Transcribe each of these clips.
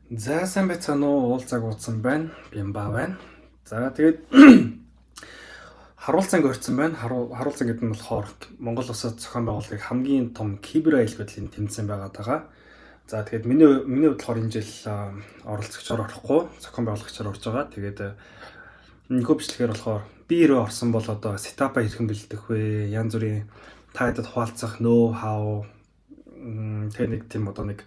За сайн байцгаана уу? Уулзааг уудсан байна. Бямба байна. За тэгээд харуулцанг өрцөн байна. Харуулцан гэдэг нь болохоор Монгол Улсад зохион байгуулалтын хамгийн том кибер аюулгүй байдлын тэмцээн байгаад байгаа. За тэгээд миний хувьд болохоор энэ жил оролцогчоор орохгүй, зохион байгуулагчаар орж байгаа. Тэгээд энэ хөвчлэхээр болохоор би ирээ орсон бол одоо сетапа хэрхэн бэлдэх вэ? Янз бүрийн таадад хуваалцах ноу хау тэгээд нэг тийм одоо нэг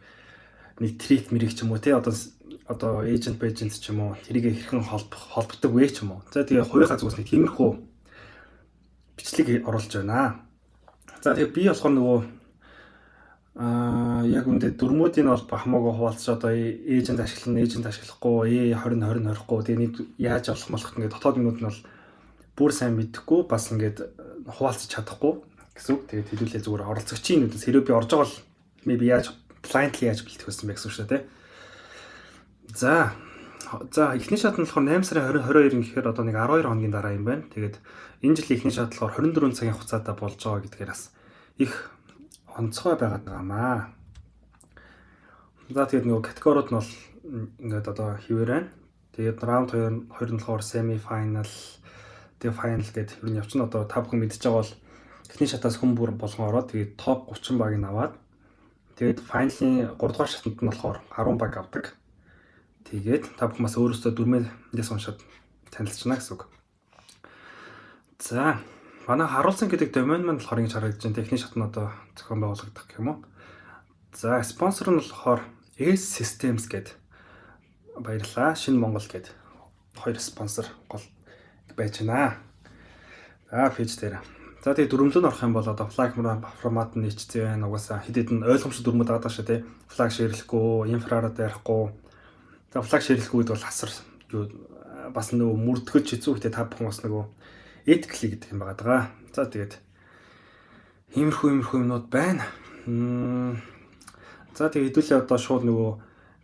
трик мэрэг ч юм уу тий одоо эйжент ч юм уу тэрийг хэрхэн холбогддог вэ ч юм уу. За тэгээ хувийнхаа зүгээс нэг тиймэрхүү бичлэг оруулж байна. За тэгээ би болохоор нөгөө яг үндэ дөрмүүдийн холбоо хамаагүй хуваалцаж одоо эйжент ашиглахгүй, E20 20 20хгүй тэгээ нэг яаж олох болох ингээд дотоод юмнууд нь бол бүр сайн мэдэхгүй бас ингээд хуваалцаж чадахгүй гэсэн үг. Тэгээд хэдүүлээ зүгээр оролцогчийн нүдээс хэрэг би орж байгаа бол maybe яаж blindly яаж бэлдэх байсан бэ гэсэн үг шүү дээ. За эхний шат нь болохоор 8 сарын 22 гэхээр одоо нэг 12 хоногийн дараа юм байна. Тэгээд энэ жилийн эхний шат болохоор 24 цагийн хугацаатай болж байгаа гэдгээр бас их онцгой байгаад байгаамаа. За тэгээд нөгөө категориуд нь бол ингээд одоо хിവэр байна. Тэгээд раунд 2 нь болохоор semi final, тэгээд final гэдэг ер нь явчихна. Одоо та бүхэн мэдчихэж байгаа бол эхний шатаас хүн бүр болгон ороод тэгээд топ 30 багийг аваад тэгээд файналын 3 дугаар шатанд нь болохоор 10 баг авдаг. Тэгээд та бүхэн бас өөрөөсөө дүрмээс уншаад танилцчихна гэсэн үг. За манай харуулсан гэдэг домен маань болохоор ингэж харагдаж байна. Техник шат нь одоо зохион байгуулагдах гэх юм уу. За спонсор нь болохоор S Systems гэдэг баярлалаа. Шинэ Монгол гэдэг хоёр спонсор гол байж байна. За пэйж дээр. За тэгээ дүрмлөө орох юм бол одоо флаг формат нь HC байна. Угаасаа хэд хэдэн ойлгомжтой дүрмүүд байгаа даа шүү тий. Флаг ширлэхгүй, инфраред ярихгүй. За флаг ширлэхгүй гэдэг бол асар бас нөгөө мөрдгөж хэцүүхтэй та бүхэн бас нөгөө этикли гэдэг юм байгаа. За тэгээд иймэрхүү юмнууд байна. За тэгээд хэдүүлээ одоо шууд нөгөө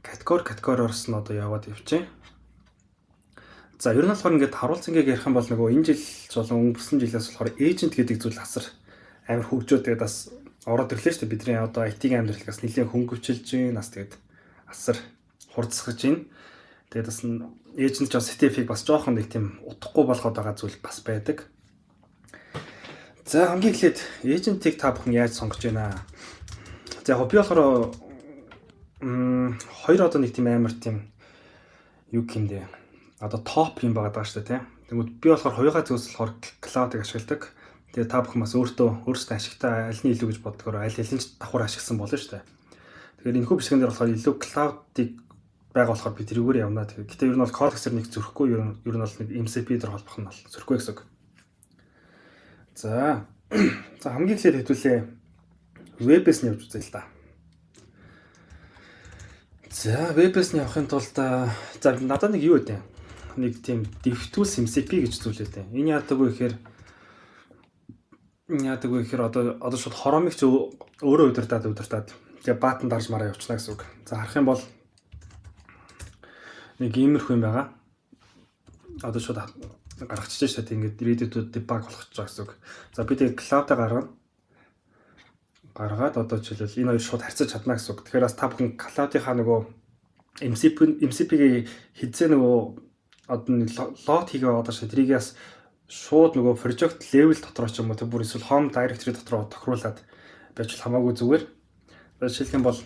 категориорс нь одоо яваад явчих. За ер нь болохоор ингээд харуулцангийг ярих юм бол нөгөө энэ жил болон өнгөрсөн жилээс болохоор эйжент гэдэг зүйл асар амар хөгжөөд тэгээд бас ороод ирлээ шүү дээ. Бидний одоо IT-ийн амьдралаас нэлээд хөнгөвчилж байна. Бас тэгээд асар хурцсагж байна. Тэгээд бас эйжент ч стефиг бас жоохон нэг тийм утахгүй болгоод байгаа зүйл бас байдаг. За хамгийн эхлээд эйжентийг та бүхэн яаж сонгож байна? За яг би болохоор хоёр одоо нэг тийм амар тийм юу гэмдэ одоо топ юм байгаа даа шүү дээ тийм. Тэгмээд би болохоор хоёугаа зүйлс болохоор клаудыг ашигладаг. Тэгээ та бүхэн бас өөртөө ашигтай аль нь илүү гэж боддогоор аль нь давхар ашигласан болно шүү дээ. Тэгэхээр энэ хүү бичлэгэн дээр болохоор илүү клаудыг байгаа болохоор би тэрүүгээр явна. Гэтэ ер нь бол Cortex-ээр нэг зөрөхгүй ер нь бол нэг MCP дээр холбох нь бол зөрөхгүй гэсэн үг. За хамгийн эхлээд хэдүүлээ вебээс нь явж үзье л да. За вебээс нь явахын тулд за надад нэг юу гэдэг нэг тийм DevTools MCP гэж зүйл өгдөө. Энэ яадаг вэ гэхээр одоо шууд хоромыг ч өөрөө удирдаад тэгээ баатан дарж мараа явуулчихна гэсэн үг. За харах юм бол нэг иймэрхүү юм байгаа. Одоо шууд гаргачихж шээ ингээд ready-to debug болгочих гэсэн үг. За би тэгээ cloud-аа гаргаад одоо жишээлбэл энэ хоёр шууд харьцаж чадна гэсэн үг. Тэгэхээр бас та бүхэн cloud-ийнхаа нөгөө MCP-гийн хизээ нөгөө одоо лот хийгээ одоо тэрийгээс шууд нөгөө project level дотор ч юм уу бүр эсвэл home directory дотор тохируулаад байж хамаагүй зүгээр. Жишээлх юм бол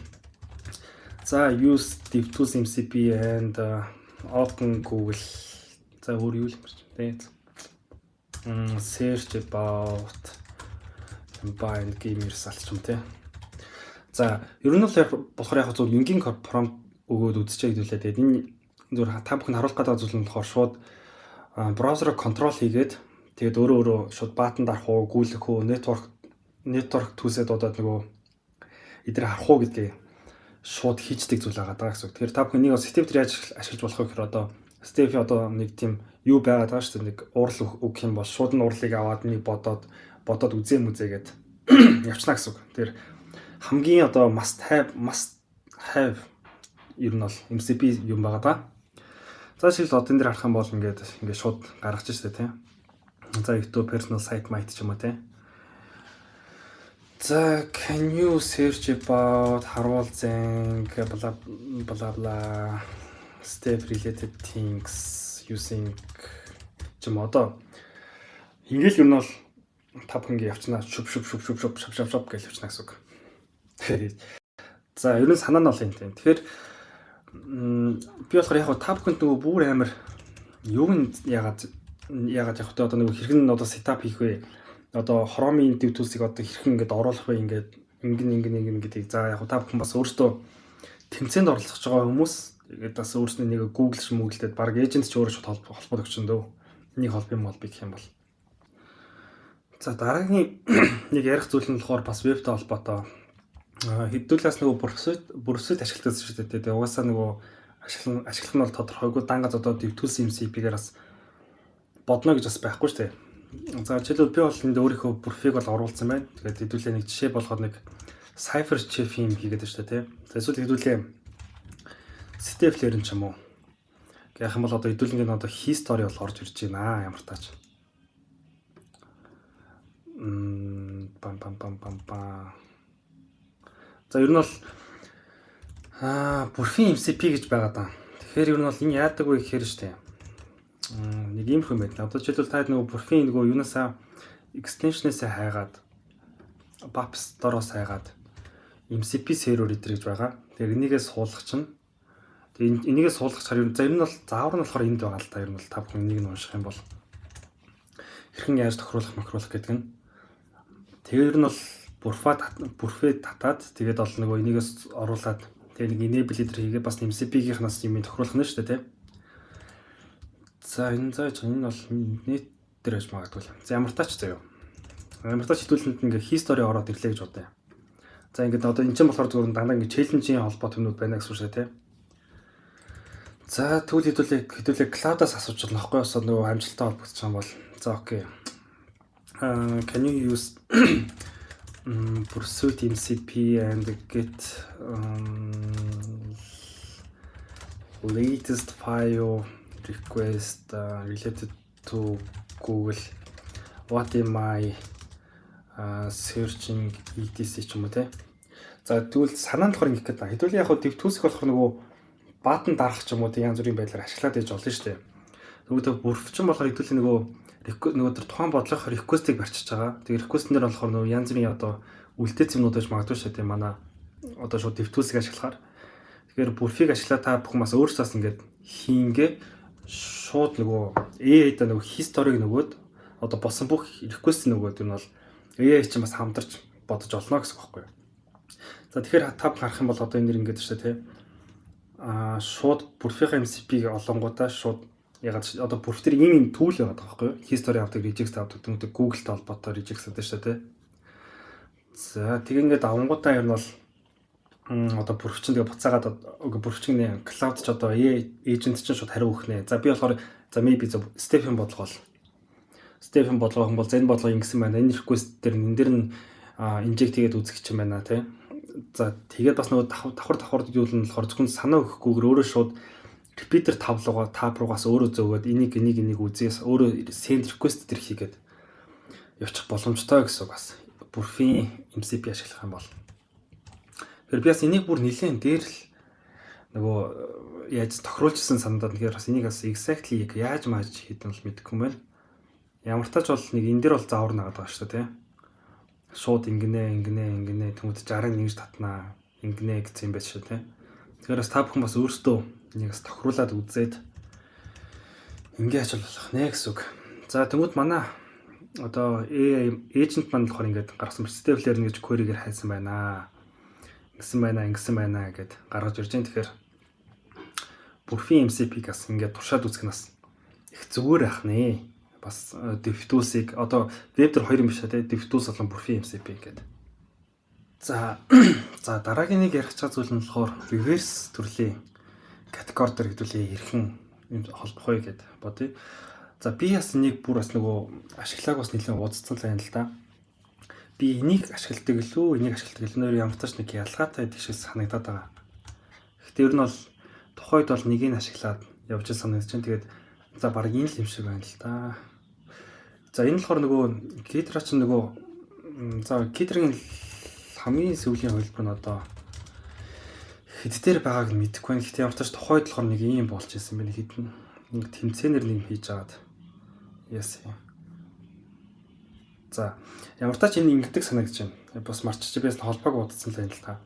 за use DevTools MCP and open Google за өөр юу юм бэ? Search about combine gamers алч юм те. За ер нь бол болохоор яг зөв linking prompt өгөөд үзчихээ хэдүүлээ. Тэгээд энэ зүгээр та бүхэн харуулах гэдэг зүйл нь болохоор шууд браузерыг контрол хийгээд тэгээд өөрөө шууд баатан дарах уу, гүйлэх үү, network түүсээ дуудаад нөгөө эдгээр харах уу гэдгийг шууд хийждэг зүйл байгаа даа гэсэн үг. Тэгэхээр та бүхэн нэг Step дээр яаж ашиглаж болох вэ гэхээр одоо Step одоо нэг тийм юу байгаа даа шүү дээ. Нэг урал өгөх юм бол шууд нь урлыг аваад нэг бодоод үзээгээд явчихна гэсэн үг. Тэгэхээр хамгийн одоо must have ер нь бол MCP юм байгаа даа. За шил одоо энэ дээр харах юм бол ингээд шууд гаргаж штэ тийм. За YouTube personal site might ч юм уу тийм. За can you search about харуулзан blah blah blah step related things using ч юм одоо ингээл юу нь бол та бүхэн явчнаа шүп шап гэж явчнаа гэсэн үг. Тэгэхээр за ер нь санаа нь бол юм тийм. Тэгэхээр би болохоор яг та бүхэнд нөгөө бүр амар юу нь ягаад яг одоо нөгөө хэрхэн одоо сетап хийх вэ? Одоо Chrome-ийн dev tools-ыг одоо хэрхэн ингээд оруулах вэ? Ингээд ингэн гэдгийг за яг та бүхэн бас өөртөө тэмцээнд оролцож байгаа хүмүүс тэгээд бас өөрснөө нэг Google шмөглөдөд баг эйжент ч өөрөө шууд холбоод өгчөндөө. Нэг холбоо юм бол би гэх юм бол. За дараагийн нэг ярих зүйл нь болохоор бас вебтэй холбоотой. Хэдүүлээс нөгөө бүрсэд ашигладаг шүү дээ. Тэгээ угаасаа нөгөө ашиглах нь бол тодорхойгүй дангаж одоо dev tools MCP-гээр бас бодно гэж бас байхгүй шүү дээ. За жишээлбэл би бол энд өөрийнхөө бүрфийг бол оруулсан байна. Тэгээд хэдүүлээ нэг жишээ болгоод нэг Cypher Chef юм хийгээд байна шүү дээ. За эсвэл хэдүүлээ Stapler ч юм уу. Гэх юм бол одоо хэдүүлэнгийн одоо history бол орж ирж байна ямар тааж. За ер нь бол бүрфийн MCP гэж байгаа даа. Тэгэхээр ер нь бол энэ яадаг вэ гэхээр шүү дээ. Нэг юм юм байна. Одоо жишээлбэл та нөгөө бүрфийн нөгөө юунасаа extension-ээс хайгаад Pub Store-оос хайгаад MCP server reader гэж байгаа. Тэгэхээр энийгээс суулгах чинь тэгээ энийгээс суулгах чаар ер нь бол заавар нь болохоор энд байгаа л та ер нь бол та бүхэн энийг нь унших юм бол хэрхэн яаж тохируулах гэдэг нь тэгээ ер нь бол бүрфээ татаад тэгээд бол нөгөө энийгээс оруулаад тэгээ нэг enable reader хийгээ бас MCP-гийнхнаас юм тохируулах нь шүү дээ тийм. За энэ бол нийт дээр байж магадгүй. За ямар тач заяа. Ямар тач хэдүүлэнд ингээ history ороод ирлээ гэж бодъё. За ингээд одоо энэ ч болохоор зөвхөн дандаа ингээ challenge-ийн холбоо төмнүүд байна гэсэн үг шээ тий. За тэгвэл хэдүүлээ cloud-аас асууж болно байхгүй бас нөгөө амжилттай холбогдож байгаа юм бол. За окей. Can you use Pursuit MCP and get latest file request related to Google? What am I searching etc ч юм уу те. За тэгвэл санаанд болохоор ингэх гэдэг. Хэдүүл яг хөө dev tools-ийг болохоор нөгөө баатан дарах ч юм уу те янз бүрийн байдлаар ашиглаад ээж болно шүү дээ. Нөгөө бүрфчин болохоор хэдүүл нөгөө тэр тухайн бодлого request-ийг барьчихж байгаа. Тэгээ request-нэр болохоор нөгөө янз бүрийн одоо үлдээц юмнууд байж магадгүй шүү дээ. Манай одоо шууд dev tools-ийг ашиглахаар. Тэгэхээр бүрфийг ашиглаад та бүхэн бас өөрсдөөс ингээд хийнгээ шууд нөгөө AI-да нөгөө history-г нөгөөд одоо болсон бүх request нөгөөд нь бол AI чинь бас хамтарч бодож олно гэсэн үг байхгүй юу. За тэгэхээр та харах юм бол одоо энэ нэр ингээд шүү дээ тий. Шууд бүрфийнхаа MCP-г олонгуудаа шууд ягаад одоо бүрф төр ийм түүл байгаа байхгүй юу. History авдаг, regex авдаг гэдэг Google-тэй холбоотой regex гэдэг шүү дээ тий. За тэг ингээд авангуудаа ер нь бол одоо бүрфчин тэгээ буцаагаад бүрфчний cloud ч одоо agent ч шууд хариу өгөх нэ. За би болохоор за maybe Stephen бодлого бол Stephen бодлого юм бол энэ бодлого ингэсэн байна. Энэ request дээр энэ дэр нь inject хийгээд үзэх юм байна тий. За тэгээд бас нөгөө давхар юу нь болохоор зөвхөн санаа өгөхгүйгээр өөрөө шууд repeater tab руугаас өөрөө зөөгөөд энийг үзээс өөрөө send request төр хийгээд явчих боломжтой гэсэн үг бас бүрфийн MCP ашиглах юм бол. Тэгэхээр би бас энийг бүр нэлээд дээр л нөгөө яаж тохируулжсэн санагдаад тэгэхээр бас энийг бас exactly яаж мааж хийдэн бол мэдэхгүй юм байна. Ямар тач бол нэг энэ дээр бол заавар нагаад байгаа шүү дээ тий. Шууд ингэнэ тэмүүд 61 татнаа ингэнэ гэсэн юм байт шүү тий. Тэгэхээр бас та бүхэн бас өөрсдөө нэг бас тохируулаад үзээд ингэ ач болох нэ гэсэн үг. За тэмүүд манай одоо AI agent маань болохоор ингээд гаргасан Stapler гэж query-гээр хайсан байна. Ингэсэн байна гэд гаргаж ирж байна. Тэгэхээр бүрфийн MCP-гаас ингээд туршаад үзэх нь бас их зүгээр ах нэ. Бас dev tools-ыг одоо web дээр хоёр юм биш те dev tools болон бүрфийн MCP гэдэг. За дараагийн нэг ярих цаа зүйл нь болохоор reverse төрлийн category дээр хэдүүлээ хэрхэн юм холбох вэ гэд бодъё. За би бас нэг бүр бас нөгөө ашиглааг бас нэлээд уудцсан л байна л да. Би энийг ашигладаг лөө энийг ашигладаг л нөр ямар тач нэг ялгаатай гэдэг шиг санагдаад байгаа. Гэхдээ ер нь бол тухайд бол нэг нь ашиглаад явж санагдаж байна. Тэгээд за баг энэ л юм шиг байна л да. За энэ болохоор нөгөө кейтера чинь нөгөө за кейтеринг хамгийн сүүлийн хувилбар нь одоо хэд дээр байгааг мэдэхгүй байна. Гэхдээ ямар ч тач тухайд болохоор нэг юм болж ирсэн байна. Хэдэн нэг тэмцээнэр нэг хийж агаад яасан юм. За ямар ч тач энэ ингэдэг санагдаж байна. Бас марч GPS холбоог уудсан л байна л та.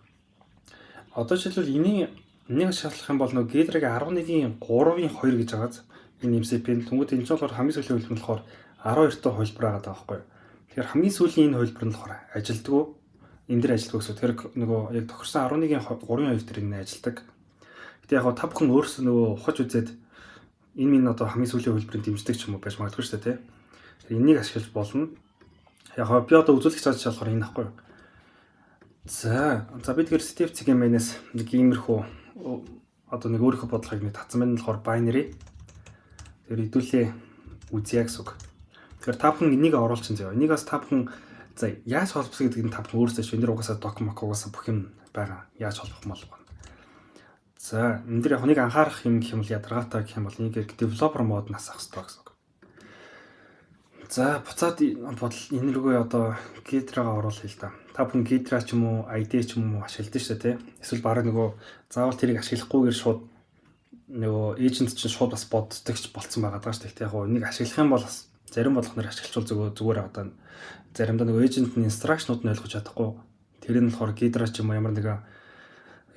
Одоо жишээлбэл энийг шалгах юм бол нөгөө Ghidra-гийн 11-ийн 3-ийн 2 гэж байгааз энэ MCP-ийн түнгэд энэ ч болохоор хамгийн сүүлийн хувилбар нь болохоор 12-т хувилбар байгаа байхгүй. Тэгэхээр хамгийн сүүлийн энэ хувилбар нь болохоор ажилддаг. Энэ дээр ажилддаг гэсэн. Тэгэхээр нөгөө яг тохирсон 11-ийн 3-2 дээр энэ ажилддаг. Гэтэ яг та бүхэн өөрсдөө нөгөө ухаж үзээд энэ минь одоо хамгийн сүүлийн хувилбарыг дэмждэг ч юм уу байж магадгүй шүү дээ, тий. Энийг ашиглаж болно. Яг би одоо үзүүлэх чадж болохоор энэ ахгүй. За би тэгэхээр Steve Cigman-ээс нэг иймэрхүү одоо нэг өөрийнхөө бодлогыг нэг татсан байна. Болохоор binary. Тэгэхээр хэдүүлээ үзье гэсэн үг. Тэгэхээр та бүхэн энийг оруулчин заяа. Энийг бас та бүхэн за яаж холбосон гэдгийг та бүхэн өөрсдөө шинээр угаасаа документ угаасаа бүх юм байгаа. Яаж холбох мал байна. За энэ дээр яг нэг анхаарах юм гэх юм бол ядаргаатай гэх юм бол энийг developer mode нас авах хэрэгтэй гэсэн үг. За буцаад бодол энэ рүүгээ одоо Ghidra-га оруулъя л да. Та бүхэн Ghidra ч юм уу, ID ч юм уу ашигладаг шүү дээ, тий. Эсвэл бараг нөгөө заавал тэрийг ашиглахгүйгээр шууд нөгөө agent чинь шууд бас боддогч болцсон байгаа даа шүү дээ. Яг энийг ашиглах юм бол бас зарим болгоноор ашиглахчвал зүгээр одоо заримдаа нөгөө agent-ийн instruction-ууд нь ойлгож чадахгүй. Тэр нь болохоор Ghidra ч юм уу ямар нэгэн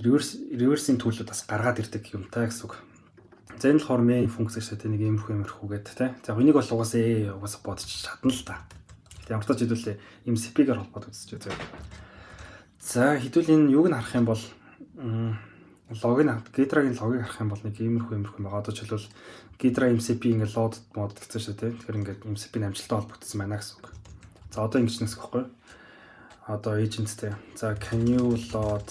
reverse-ийн төлөвлөд бас гаргаад ирдэг юмтай гэсэн үг. За энэ болохоор main функц шүү дээ, нэг иймэрхүү гэдэг тий. За энийг бол угаасаа бодож чадна л да. Гэтэ ямар ч тач хэдүүлээ MCP-гээр холбоод үзэж байгаа. За хэдүүл энэ юуг нь харах юм бол Ghidra-гийн логыг харах юм бол нэг иймэрхүү байгаа. Одоо жишээлбэл Ghidra MCP ингээд load mode гэсэн шүү дээ. Тэгэхээр ингээд MCP-ийн амжилттай холбогдсон байна гэсэн үг. За одоо ингэж нэсэх байхгүй. Одоо agentтэй. За can you load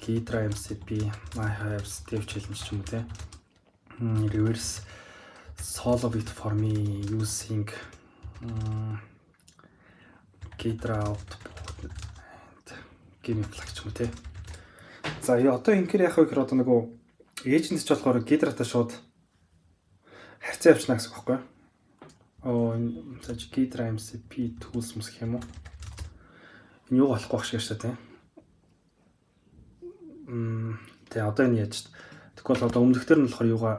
Ghidra MCP I have Steve challenge ч юм уу те. Reverse solve it for me using Ghidra output and give me flag ч юм уу те. За одоо ингээр яах вэ гэхээр одоо нөгөө agent ч болохоор Ghidra-тай шууд харьцаа явуулна гэсэн үг байхгүй. За Ghidra MCP tools мс гэх юм уу. Энэ юу болохгүй байх шиг шүү дээ. Тэгээ одоо энэ яаж тэгвэл одоо өмнөхдөр нь болохоор юугаа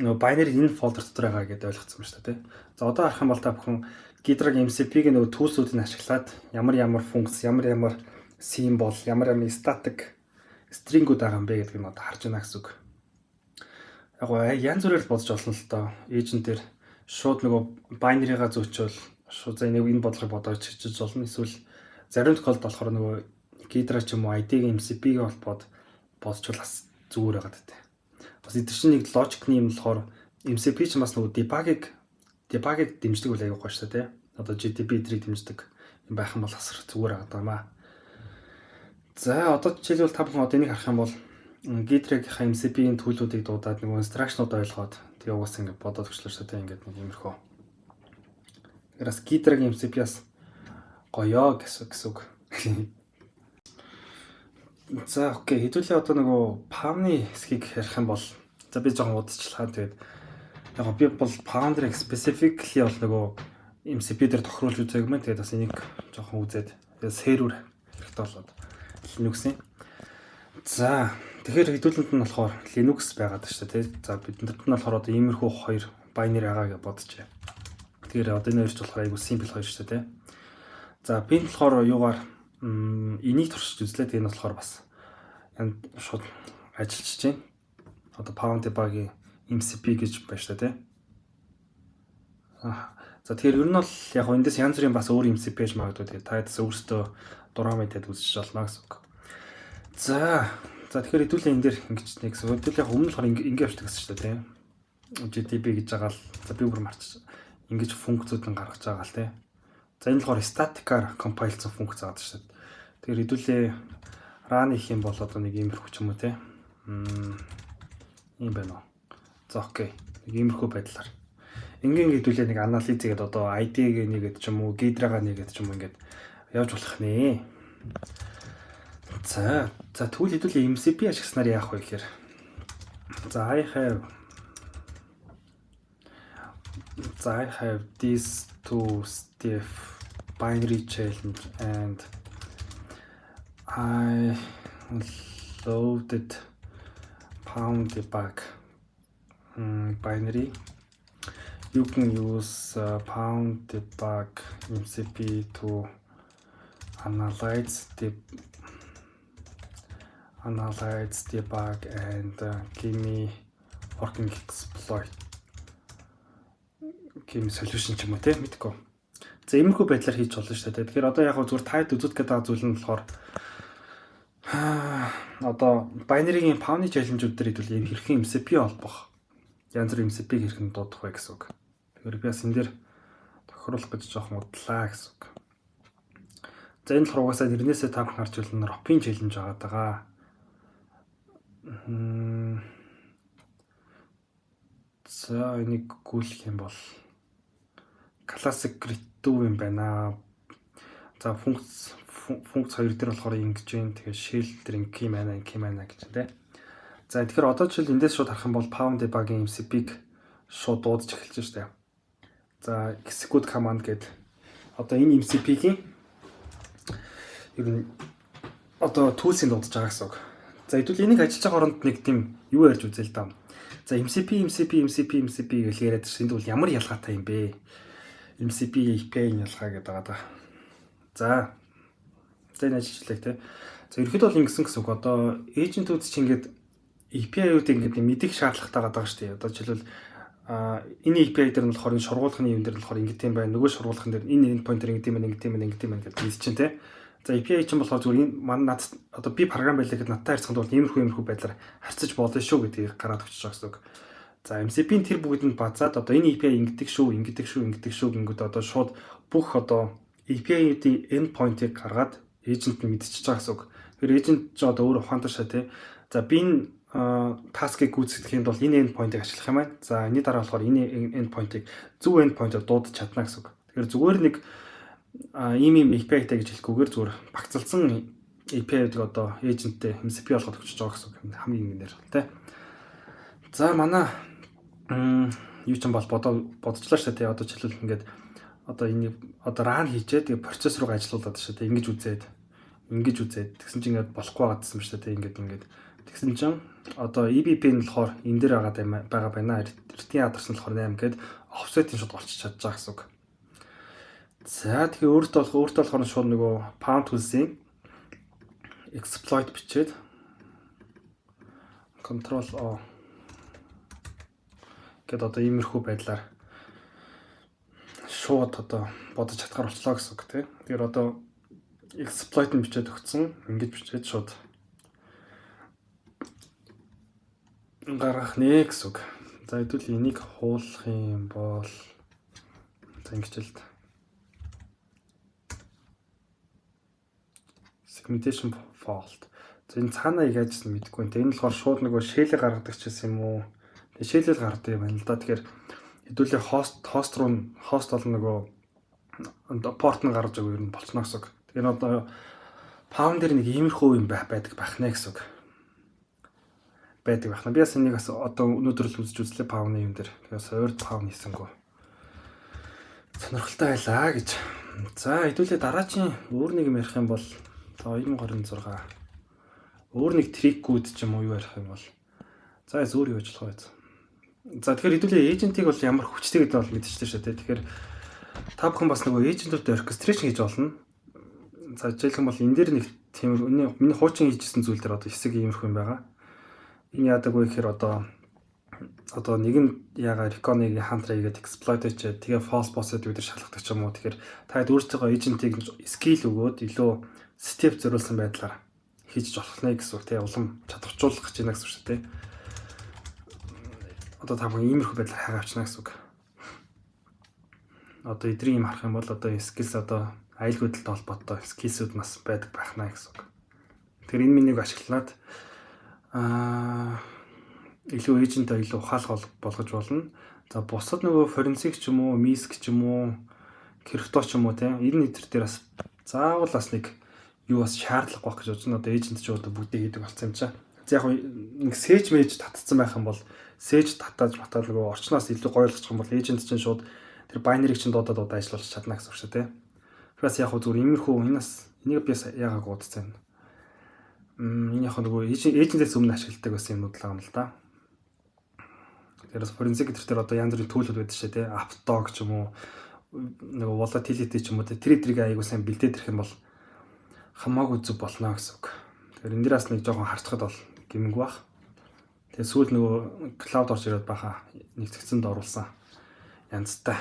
нөгөө binary энэ folder дотор байгаа гэдээ ойлгоцсон байна шүү дээ. За одоо харах юм бол та бүхэн Ghidra-гийн MCP-г нөгөө tools-уудыг ашиглаад ямар функц, ямар symbol, ямар static string-үүд байгаа юм бэ гэдгийг нь одоо харж байна гэсэн үг. Яг янз бүрээр бодож олно л доо. Agent дээр шууд нөгөө binary-га зөөчвөл шууд за энэ бодлогыг бодож чижиж болно. Эсвэл зарим тохиолдолд болохоор нөгөө Ghidra ч юм уу ID-гийн MCP-г холбоод бодчихвол бас зүгээр байгаа гэдэг. Бас эдгээр чинь нэг логикны юм болохоор MCP ч бас нөгөө debug-ыг дэмждэг үл аягүй гоё шүү дээ. Одоо GDB эдрийг дэмждэг юм байх юм бол бас зүгээр байгаа даа. За одоо жишээлбэл та бүхэн одоо энийг харах юм бол Ghidra-гийн MCP-ийн төлөвүүдийг дуудаад нөгөө instruction-ууд ойлгоод тэгээ угаасаа ингэ бодоод өчлөө шүү дээ. Ингээд нэг иймэрхүү. Тэгээс Ghidra-гийн MCP-аас гоёо гэсэн үг. За окей, хэдүүлээ одоо нөгөө Pound-ы хэсгийг ярих юм бол за би жоохон удаачлаа. Тэгээд яг би бол Pound-ыг specifically бол нөгөө MCP дээр тохируулж үзээг юм. Тэгээд бас энийг жоохон үзээд сервер хэрэгтэй болоод Linux-ийн. За тэгэхээр хэдүүлэнд нь болохоор Linux байгаад байна шүү дээ. За биднэрт нь болохоор одоо иймэрхүү хоёр binary байгаа гэж бодчихъя. Тэгэхээр одоо энэ хоёрч болохоор айгу simple хоёр шүү дээ. За би нь болохоор юугаар энийг туршиж үзлээ. Тэгээд энэ болохоор бас энэ шууд ажиллаж байна. Одоо Pound debug-ийн MCP гэж байна шүү дээ. За тэгэхээр ер нь бол яг эндээс янз бүрийн бас өөр MCP гэж магадгүй. Тэгээд та ядас өөрсдөө дураа мэдээд үзэж болно гэсэн үг. За тэгэхээр хэдүүлээ энэ дээр ингэж нэг гэсэн. Хэдүүлээ яг өмнө болохоор ингэ явчихдаг гэсэн шүү дээ. GDB гэж байгаа л за би бүр марч ингэж функцүүд нь гаргаж байгаа л тий. За энэ болохоор static-аар compile-сан функц байгаа шүү дээ. Тэгэхээр хэдүүлээ run хийх юм бол одоо нэг иймэрхүү ч юм уу тий. Ийм байна уу. За окей. Нэг иймэрхүү байдлаар. Ингийн хэдүүлээ нэг анализ хийгээд одоо ID-г нэгэд ч юм уу, Ghidra-га нэгэд ч юм уу ингээд явж болох нэ. За тэгвэл хэдүүлээ MCP ашигласнаар яах вэ гэхээр за I have these two Steve binary challenge and I loaded pound debug binary. You can use pound debug MCP to analyze debug and give me working exploit. Give me solution ч юм уу те мэдгүй. За иймэрхүү байдлаар хийж болно шүү дээ. Тэгэхээр одоо яг зүгээр таад үзүүлэх гэдэг зүйл нь болохоор одоо binary-гийн pound challenge-ууд дээр хэдүүл хэрхэн MCP олбох. Янз бүрийн MCP-г хэрхэн дуудах вэ гэсэн үг. Тэгэхээр би бас энэ дээр тохируулах гэж жоохон удлаа гэсэн үг. За энэ болохоор угаасаа нэрнээсээ та бүхэн харж байна ROP-ийн challenge байгаа. За энийг гүйлэх юм бол classic return юм байна. За функц 2 дээр болохоор ингэж юм. Тэгэхээр shell дээр ингэ юм байна гэж тэ. За тэгэхээр одоо жишээл эндээс шууд харах юм бол pound debug-ийн MCP-г шууд дуудаж эхэлж штэ. За execute command гэдэг одоо энэ MCP-гийн ер нь одоо tools-ийг дуудаж байгаа гэсэн үг. За хэдүүл энийг ажиллаж байгаа оронд нэг тийм юу ярьж үзээ л даа. За MCP гэж яриад чинь тэгвэл ямар ялгаатай юм бэ? MCP API-ийн ялгаа гэдэг байгаа да. За энэ ажиллаж те. За ерөөхдөө бол ингэсэн гэсэн үг. Одоо agent-ууд чинь ингээд API-ууд ингээд мэдих шаардлагатай байгаа шүү дээ. Одоо жишээлбэл энэ API дээр нь болохоор энэ шургуулгын юм дээр нь болохоор ингээд юм байна. Нөгөө шургуулгын дээр энэ endpoint дээр ингээд юм байна гэдэг хэлж чинь те. За API чинь болохоор зүгээр энэ манай над одоо би програм байлаа гэхэд надтай харьцахад бол иймэрхүү байдлаар харьцаж болно шүү гэдгийг гараад өгч байгаа гэсэн үг. За MCP-ийн тэр бүгдэнд базаад одоо энэ API ингэдэг шүү гингүүд одоо шууд бүх одоо API-ийн endpoint-ыг гаргаад agent нь мэдчихэж байгаа гэсэн үг. Тэр agent ч одоо өөр ухаантай шээ тий. За би энэ task-ыг гүйцэтгэхэд бол энэ endpoint-ыг ашиглах юм байна. За энэ дараа болохоор энэ endpoint-ыг зөв endpoint-оор дуудаж чадна гэсэн үг. Тэгэхээр зүгээр нэг ийм API-тай гэж хэлэхгүйгээр зүгээр багцалсан API-ыг одоо agent-тэй MCP болгоод өгч байгаа гэсэн үг. Хамгийн ингэнээр бол тий. За манай юу ч юм бол бодчихлаа шүү дээ. Одоо жишээлбэл ингээд одоо энийг одоо run хийчээ тэгээ процесс руу ажиллуулад шүү дээ. Ингэж үзээд тэгсэн чинь ингээд болохгүй байгаадсан шүү дээ. Ингээд тэгсэн чинь одоо EBP нь болохоор энэ дээр байгаа байна. Эртний адрес нь болохоор 8 гээд offset-ийн шууд олчиж чадж байгаа гэсэн үг. За тэгээ өөртөө болохоор шууд нөгөө pound tools-ийн exploit бичээд control O гэд одоо иймэрхүү байдлаар шууд одоо бодож чадхаар болчлоо гэсэн үг тийм. Тэгэхээр одоо exploit нь бичээд өгсөн. Ингэж бичээд шууд гаргах нэ гэсэн үг. За хэдүүл энийг хуулах юм бол за ингэж л segmentation fault. За энэ цаанаа яаж хийсэн мэдэхгүй. Энэ болохоор шууд нөгөө shell-ийг гаргадаг ч гэсэн юм уу? Shell-ийг гаргадаг юм байна л да. Тэгэхээр хэдүүлээ host руу host бол нөгөө port нь гаргаж байгаа юм болчихно гэсэн үг. Тэгэхээр одоо pound дээр нэг иймэрхүү юм байдаг нэ гэсэн үг. Байдаг байна. Би бас энийг бас одоо өнөөдөр л үзэж үзлээ pound-ы юм дээр. Тэгэхээр ойрд pound хийсэнгүү. Сонирхолтой байлаа гэж. За хэдүүлээ дараагийн өөр нэг юм ярих юм бол 2026 өөр нэг трикүүд ч юм уу юу ярих юм бол за зөөр юу ажиллах вэ? За тэгэхээр хэдүүлээ эйжентийг бол ямар хүчтэй гэдэг бол мэдчихсэн шүү дээ. Тэгэхээр та бүхэн бас нөгөө эйжентүүдэд оркестрашн хийж болно. За жишээлх юм бол энэ дээр нэг тийм миний хуучин хийжсэн зүйл дээр одоо хэсэг иймэрхүү юм байгаа. Энэ яадаг вэ гэхээр одоо нэг нь яга recon-ыг хантраа хийгээд exploit хийгээд тэгээ false positive гэдэг шалгадаг ч юм уу. Тэгэхээр та өөрсдөө эйжентийг skill өгөөд илүү step зориулсан байдлаар хийж болох нэ гэсэн үг тийм улам чадварчуулах гэж байна гэсэн үг шүү дээ. Одоо та бүхэн иймэрхүү байдлаар хайгаа авчна гэсэн үг. Одоо эдрийн юм харах юм бол одоо skills одоо аюулгүйдэлтэй холбоотой skills-үүд нас байдаг байх наа гэсэн үг. Тэгэхээр энэ минийг ашиглаад илүү эйжентээ илүү ухаалаг болгож болно. За бусад нөгөө forensic ч юм уу, MISC ч юм уу, crypto ч юм уу тийм энэ нэтер дээр бас заавал бас нэг юу бас шаардлагагүй байх гэж бодсон. Одоо эйжент ч одоо бүгдийг хийдэг болсон юм чаа. За яг нэг сэж мэж татцсан байх юм бол сэж татаад нөгөө орчноос илүү гоё болгочих юм бол эйжент чинь шууд тэр binary-г чинь дуудаад ажиллуулж чадна гэсэн үг шүү дээ. Бас яг зүгээр иймэрхүү энийг би яагаад гуудсан. Энэ яг нөгөө эйжентээс өмнө ашигладаг байсан юмнууд л байгаа юм л да. Тэгэхээр форенсик гэдэг дээр одоо янз бүрийн төлөвлөлт байдаг шээ тий. Aptog ч юм уу нөгөө volatility ч юм уу тэр эдрийг аягүй сайн бэлдээд ирэх юм бол хамаагүй зүг болно гэсэн үг. Тэгэхээр энэ дээрээс нэг жоохон харцхад бол гэмэнгүй бах. Тэгээ сүүл нөгөө cloud орж ирээд баха нэг зэгцэнд оруулсан янзтай.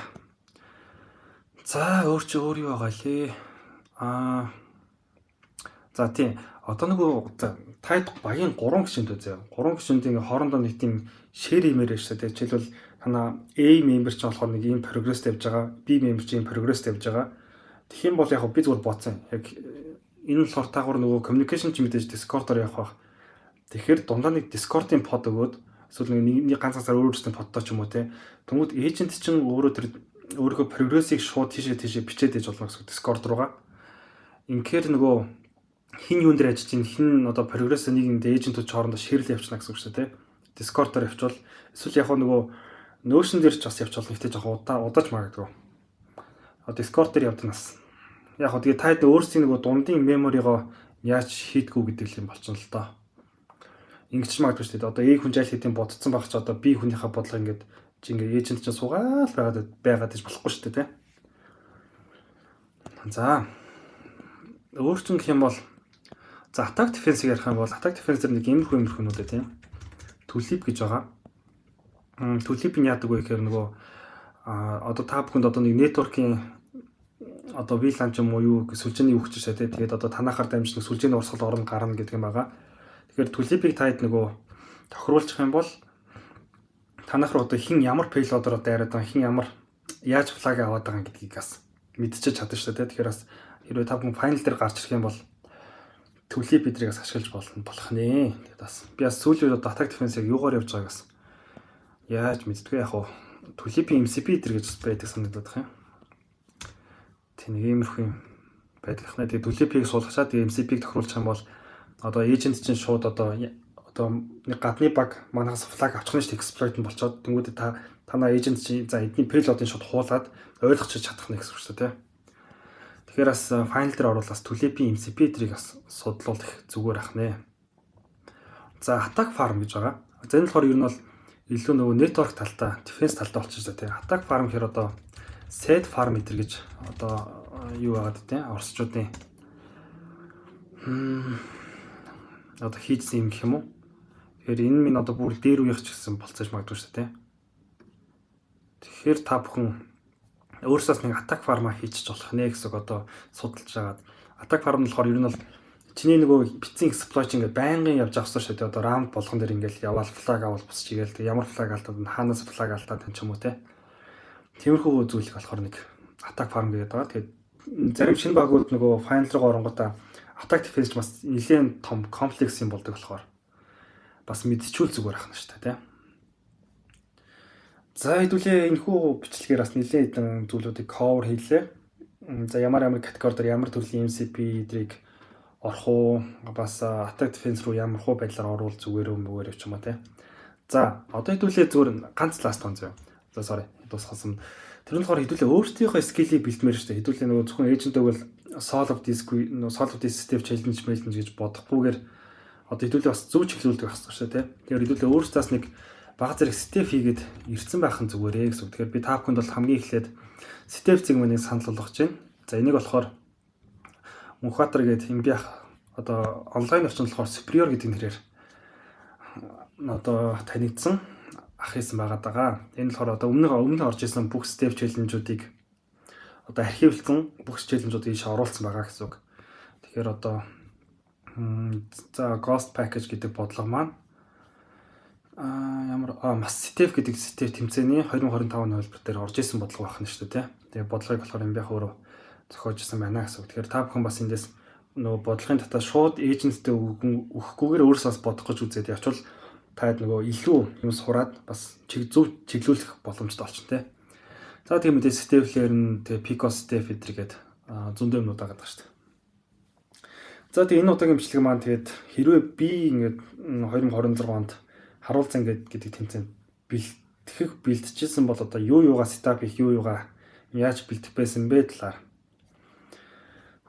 За өөр чи өөр юу байгаа лээ? За тийм. Одоо нөгөө тайд багийн 3 гишүүнд үзье. 3 гишүүнд ингээ хоорондоо нэг тийм share имээр шүү дээ. Жишээлбэл танаа A member ч болохоор нэг ийм progress тавьж байгаа, B member ч ийм progress тавьж байгаа. Тэгэх юм бол яг би зүгээр бодсон. Яг энэ болохоор таагаар нөгөө communication ч мэдээж Discord-оор явах байх. Тэгэхээр дундаа нэг Discord-ийн pod өгөөд эсвэл нэг ганцаар өөрөөсөө подтой ч юм уу те. Тэнгүүд agent чинь өөрөө тэр өөрийнхөө прогрессыг шууд тийшээ бичээд ээж болно гэсэн Discord руугаа. Инхээр нөгөө хин юун дээр ажиллаж чинь хин одоо прогресс нэгэнд эйжентүүд хоорондоо ширэл явуулна гэсэн үг шүү дээ. Discord-оор явуул эсвэл яг нөгөө Notion дээр ч бас явуул нэгтэй жоохон удаж магадгүй. Discord дээр явдаг нас. Яг хөө тэгээ таад өөрсдийн нөгөө дундын меморигоо яаж хийдгүү гэдэг юм болчихно л доо. Ингэж магадгүй шүү дээ. Одоо A хүн жаал хийдийн бодцсон байх ч одоо B хүнийхээ бодлого ингээд чи ингээд эйжент чинь суугаал байгаад гэж болохгүй шүү дээ, тэ. За. Өөрчн гэх юм бол за attack defense ярих юм бол attack defense дээр нэг иймэрхүүнүүд ээ, тийм. Tulip гэж байгаа. Tulip нь яадаг вэ гэхээр нөгөө одоо та бүхэнд одоо нэг network-ийн одоо VLAN ч юм уу юу сүлжээний өгч шээ, тэ. Тэгээд одоо танахаар дамжиж сүлжээний урсгал орно гарна гэдэг юм байгаа. Тэгэхээр Tulip-ийг таад нөгөө тохируулчих юм бол танах руу одоо хин ямар payload-оор дайраад байгаа, хин ямар яаж flag аваад байгаа гэдгийг бас мэдчихэж чадна шүү дээ. Тэгэхээр бас хэрвээ та бүхэн final дээр гарч ирэх юм бол Tulip бидрийг бас ашиглаж болох нэ. Тэгээд бас би бас сүүлийн үед attack defense-ийг юугаар явж байгааг бас яаж мэддэггүй яг хуу Tulip-ийн MCP дэр гэж байдаг санагдаад байна. Тэг нэг иймэрхүү юм байдаг хнаа. Тэгээд Tulip-ийг суулгачаад тэгээд MCP-ийг тохируулчих юм бол одоо agent чинь шууд одоо нэг гадны баг манаас flag авчих нь exploit нь болчоод тэнгууд танаа agent чинь за эдний payload-ыг шууд хуулаад ойлгочих чадах нь гэсэн үг шүү дээ. Тэгэхээр бас final дээр оруулаас Tulip-ийн MCP дэрийг бас судлуулах зүгээр ах нэ. За attack farm гэж байгаа. За энэ болохоор ер нь бол илүү нөгөө network талтай, defense талтай болчихсон тийм. Attack farm гэхээр одоо set farm эдэр гэж одоо юу байгаад тийм орсчуудын одоо хийжсэн юм гэх юм уу. Тэгэхээр энэ минь одоо бүр дээр үеих ч гэсэн болцож магадгүй шүү дээ. Тэгэхээр та бүхэн өөрсдөөс нэг attack farm хийчих болох нэ гэсэн одоо судалж байгаад attack farm нь болохоор ер нь бол чиний нөгөө битцэн exploit ингээд байнгын явж авсан шүү дээ. Одоо round болгон дээр ингээд яваал flag авал босч игээл ямар flag алдаад хаанаас flag алдаад юм ч юм уу те. Тиймэрхүү зүйлийг болохоор нэг attack farm гэдэг байгаа. Тэгээд зарим шинэ багууд нөгөө final руу оронгуудаа attack defense бас нэлээд том комплекс юм болдог болохоор бас мэдчихүүл зүгээр ахна шүү дээ, тийм. За хэдүүлээ энэхүү бичлэгээр бас нэлээд хэдэн зүйлүүдийг cover хийлээ. За ямар категори дээр ямар төрлийн MCP эдрийг орох уу, бас attack defense руу ямар хуу байдлаар оруул зүгээр юм ч юм уу, тийм. За одоо хэдүүлээ зүгээр ганц last one зөө. За sorry дуусгасан. Тэр нь болохоор хэдүүлээ өөрсдийнхөө скиллийг бэлтмээр шүү дээ. Хэдүүлээ нөгөө зөвхөн agent-ыг бол solve this step challenge гэж бодохгүйгээр одоо хэдүүлээ бас зөв чиглүүлдэг байх хэрэгтэй тийм. Тэгэхээр хэдүүлээ өөрсдөөс нэг бага зэрэг step хийгээд ирсэн байх нь зүгээрээ гэсэн үг. Тэгэхээр би та бүхэнд бол хамгийн эхлээд step зэгмэнийг санал болгож байна. За энийг болохоор Мөнхбаатар гэдэг юм би одоо онлайн орчинд болохоор superior гэдэг нэрээр одоо танигдсан ах хийсэн байгаа даа. Энэ болохоор одоо өмнө орж исэн бүх step challenge-уудыг одоо архивлсан бүх challenge-уудыг ийш оруулсан байгаа гэсэн үг. Тэгэхээр одоо за ghost package гэдэг бодлого маань ямар step гэдэг step тэмцээний 2025 оны хөлбөр дээр орж исэн бодлого байна шүү дээ. Тэгээ бодлогыг болохоор юм байх өөрөө зохиож исэн байна гэсэн үг. Тэгэхээр та бүхэн бас эндээс нөгөө бодлогын татаа шууд эйженттэй өгөхгүйгээр өөрөөсөө бодох гэж үзээд явчвал таад нөгөө илүү юм сураад бас зөв чиглүүлэх боломжтой болчихно те. За тийм үедээ step-лэр нь тэгээ pico step эдэргээд зөндөө юмнууд байгаа даа шүү дээ. За тэгээ энэ удаагийн бичлэг маань тэгээд хэрвээ би ингээд 2026 онд харуулцан гэдэг тэмцээнд бэлтжижсэн бол одоо юугаа сетап хийх, юугаа яаж бэлтэх байсан бэ талаар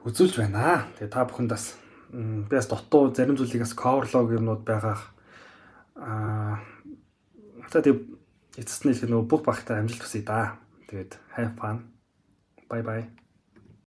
үзүүлж байна. Тэгээ та бүхэнд бас Би бас дутуу зарим зүйлийг бас coverlog юмнууд байгаа. За тэг эцэст нь хэлэх нөгөө бүх багтаа амжилт хүсье да. Тэгээд have fun. Bye bye.